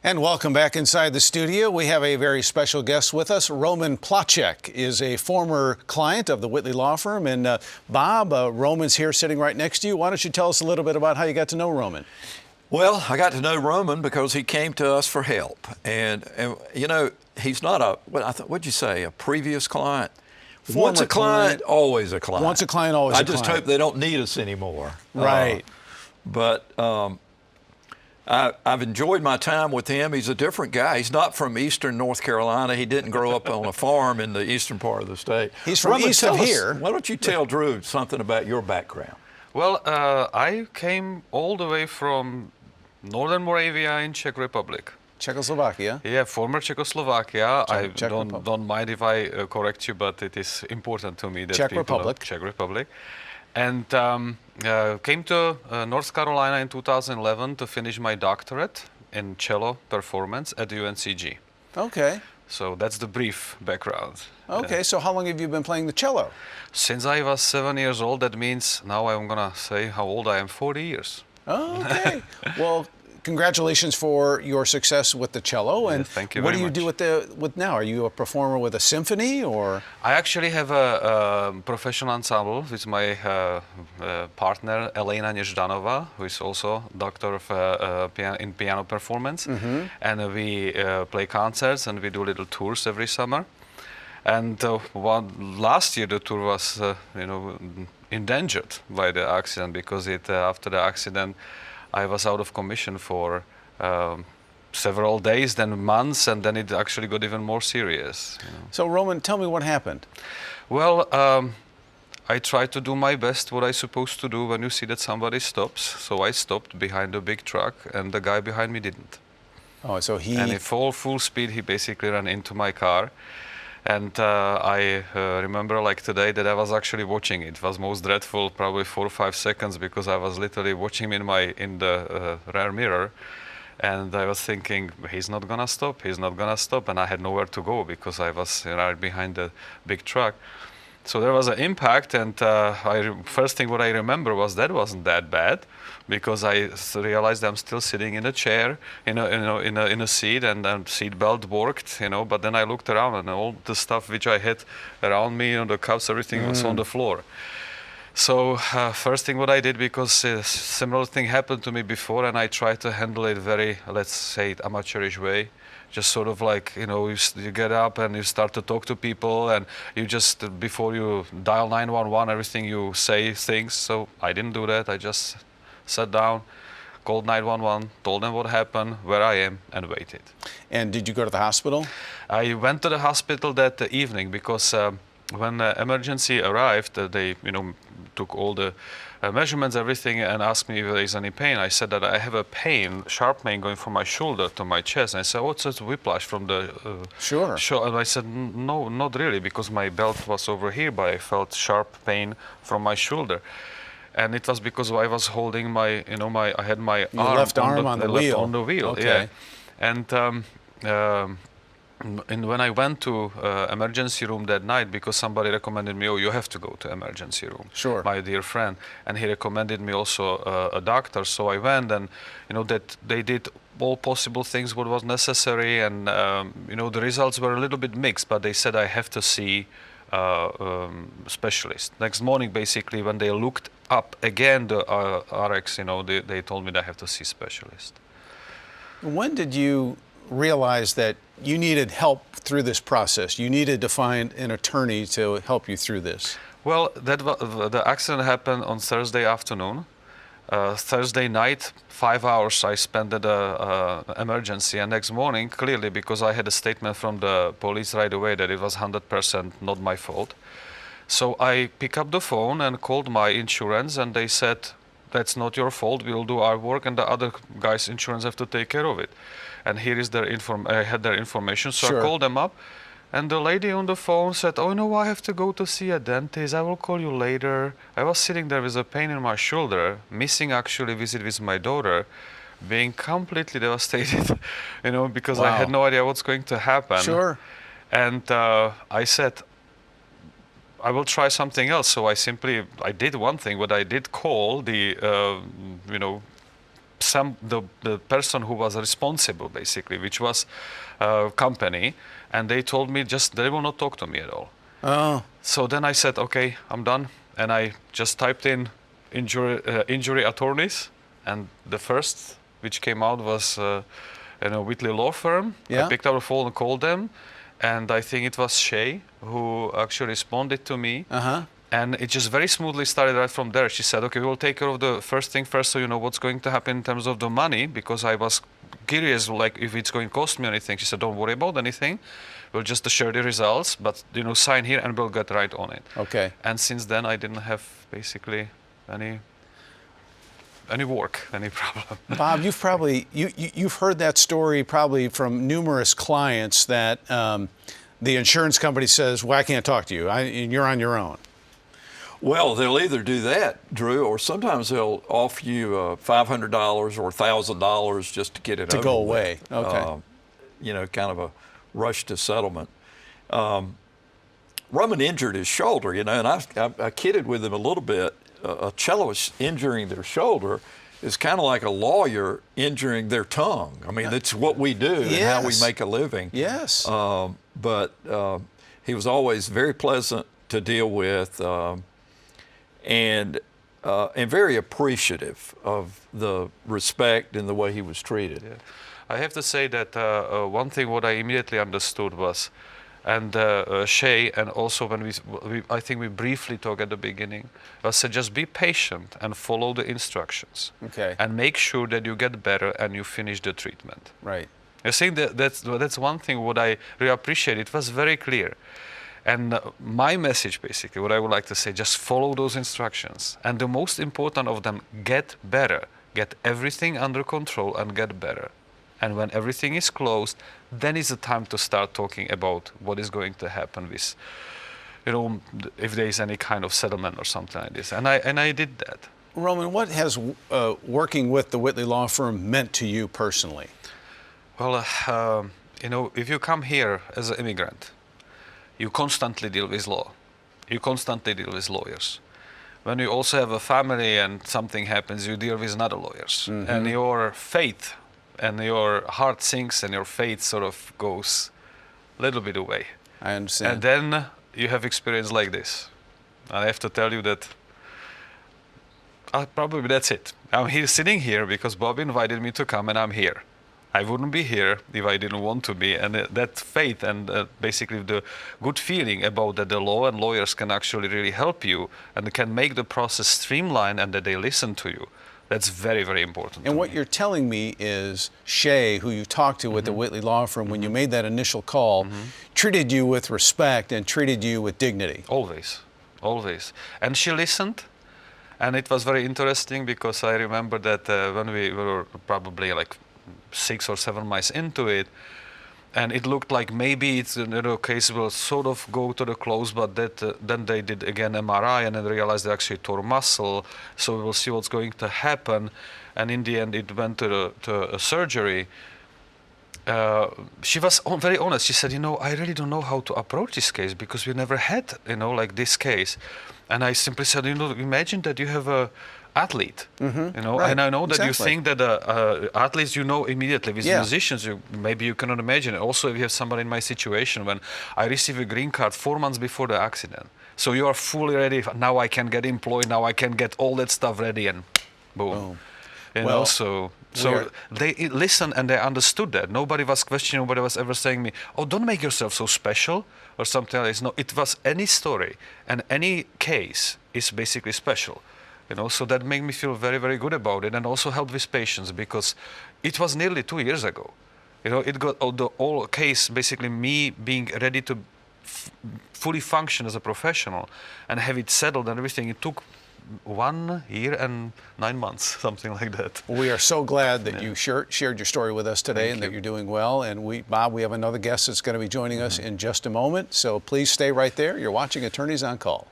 And welcome back inside the studio. We have a very special guest with us. Roman Placzek is a former client of the Whitley Law Firm. And Bob, Roman's here sitting right next to you. Why don't you tell us a little bit about how you got to know Roman? Well, I got to know Roman because he came to us for help. And you know, he's not what'd you say, a previous client? Once a client, always a client. Once a client, always a client. I just hope they don't need us anymore. Right. I've enjoyed my time with him. He's a different guy. He's not from eastern North Carolina. He didn't grow up on a farm in the eastern part of the state. He's from Roman, east of here. Why don't you tell Drew something about your background? Well, I came all the way from Northern Moravia in Czech Republic. Czechoslovakia. Yeah, former Czechoslovakia. I Republic. don't mind if I correct you, but it is important to me that Czech people Republic. Czech Republic. And came to North Carolina in 2011 to finish my doctorate in cello performance at UNCG. Okay. So that's the brief background. Okay, so how long have you been playing the cello? Since I was 7 years old, that means now I'm gonna say how old I am, 40 years. Okay. Well, congratulations for your success with the cello. And thank you what very do you much. do with now? Are you a performer with a symphony or? I actually have a professional ensemble with my partner Elena Nezhdanova, who is also doctor of in piano performance, and we play concerts and we do little tours every summer. And last year the tour was, endangered by the accident because after the accident I was out of commission for several days, then months, and then it actually got even more serious. So Roman, tell me what happened. Well, I tried to do my best, what I'm supposed to do when you see that somebody stops. So I stopped behind a big truck, and the guy behind me didn't. Oh, so he... And in full speed, he basically ran into my car. And I remember like today that I was actually watching it. It was most dreadful, probably 4 or 5 seconds, because I was literally watching him in the rear mirror. And I was thinking, he's not gonna stop, and I had nowhere to go because I was right behind the big truck. So there was an impact, and first thing what I remember was that wasn't that bad, because I realized I'm still sitting in a chair, in a seat, and the seat belt worked, But then I looked around, and all the stuff which I had around me, the cups, everything was on the floor. So first thing what I did, because a similar thing happened to me before, and I tried to handle it very, let's say, amateurish way. Just sort of like, you get up and you start to talk to people, and you just, before you dial 911, everything you say things. So I didn't do that. I just sat down, called 911, told them what happened, where I am, and waited. And did you go to the hospital? I went to the hospital that evening because when the emergency arrived, they took all the measurements, everything, and asked me if there is any pain. I said that I have a sharp pain going from my shoulder to my chest. And I said, oh, it's a whiplash from the Sure. And I said, no, not really, because my belt was over here, but I felt sharp pain from my shoulder. And it was because I was holding my, I had my left arm on the wheel. On the wheel, okay. Yeah. And when I went to emergency room that night, because somebody recommended me, oh, you have to go to emergency room. Sure. My dear friend, and he recommended me also a doctor. So I went, and that they did all possible things what was necessary, and the results were a little bit mixed. But they said I have to see specialist. Next morning, basically, when they looked up again the RX, they told me that I have to see specialist. When did you realize that you needed help through this process? You needed to find an attorney to help you through this? Well, the accident happened on Thursday afternoon. Thursday night, 5 hours I spent at the emergency, and next morning, clearly, because I had a statement from the police right away that it was 100% not my fault. So I picked up the phone and called my insurance, and they said, that's not your fault, we'll do our work, and the other guy's insurance have to take care of it. And here is their I had their information, so Sure. I called them up, and the lady on the phone said, oh, no, I have to go to see a dentist, I will call you later. I was sitting there with a pain in my shoulder, missing actually a visit with my daughter, being completely devastated, because I had no idea what's going to happen. Sure. And I said, I will try something else. So I did one thing, but I did call the, the person who was responsible, basically, which was a company, and they told me just they will not talk to me at all. Oh. So then I said, okay, I'm done, and I just typed in injury attorneys, and the first which came out was Whitley Law Firm. Yeah. I picked up the phone and called them, and I think it was Shay who actually responded to me. And it just very smoothly started right from there. She said, okay, we'll take care of the first thing first, so you know what's going to happen in terms of the money, because I was curious, like, if it's going to cost me anything. She said, don't worry about anything. We'll just share the results, but, you know, sign here and we'll get right on it. Okay. And since then, I didn't have basically any work, any problem. Bob, you've probably, you've heard that story probably from numerous clients that the insurance company says, well, I can't talk to you. You're on your own. Well, they'll either do that, Drew, or sometimes they'll offer you $500 or $1,000 just to get it to over go with. away. Okay. You know, kind of a rush to settlement. Roman injured his shoulder, you know, and I kidded with him a little bit. A celloist injuring their shoulder is kind of like a lawyer injuring their tongue. I mean, it's what we do and how we make a living. Yes. But he was always very pleasant to deal with. And very appreciative of the respect and the way he was treated. Yeah. I have to say that one thing what I immediately understood was, and Shay, and also when I think we briefly talked at the beginning, I said just be patient and follow the instructions. Okay. And make sure that you get better and you finish the treatment. Right. I think that's one thing what I really appreciate. It was very clear. And my message, basically, what I would like to say, just follow those instructions. And the most important of them, get better. Get everything under control and get better. And when everything is closed, then is the time to start talking about what is going to happen with, you know, if there is any kind of settlement or something like this. And I did that. Roman, what has working with the Whitley Law Firm meant to you personally? Well, you know, if you come here as an immigrant, you constantly deal with law. You constantly deal with lawyers. When you also have a family and something happens, you deal with other lawyers. Mm-hmm. And your faith and your heart sinks and your faith sort of goes a little bit away. I understand. And then you have experience like this. I have to tell you that probably that's it. I'm here sitting here because Bob invited me to come and I'm here. I wouldn't be here if I didn't want to be. And that faith and basically the good feeling about that the law and lawyers can actually really help you and can make the process streamlined and that they listen to you. That's very, very important. And what you're telling me is Shay, who you talked to with the Whitley Law Firm, when you made that initial call, treated you with respect and treated you with dignity. Always, always. And she listened. And it was very interesting because I remember that when we were probably like 6 or 7 months into it, and it looked like maybe it's another case will sort of go to the close, but that then they did again MRI and then realized they actually tore muscle, so we will see what's going to happen. And in the end, it went to a surgery. She was very honest. She said, you know, I really don't know how to approach this case because we never had, you know, like this case. And I simply said, you know, imagine that you have a athlete, you know, right. And I know that Exactly. you think that athletes, you know, immediately. With musicians, maybe you cannot imagine. Also, if you have somebody in my situation, when I received a green card 4 months before the accident, so you are fully ready. Now I can get employed. Now I can get all that stuff ready, and boom. You know, so they listened and they understood that. Nobody was questioning. Nobody was ever saying me, "Oh, don't make yourself so special," or something like this. No, it was any story and any case is basically special. You know, so that made me feel very, very good about it, and also helped with patience because it was nearly 2 years ago. You know, it got the whole case basically me being ready to fully function as a professional and have it settled and everything. It took 1 year and 9 months, something like that. We are so glad that you shared your story with us today and that you're doing well. And Bob, we have another guest that's going to be joining us in just a moment. So please stay right there. You're watching Attorneys on Call.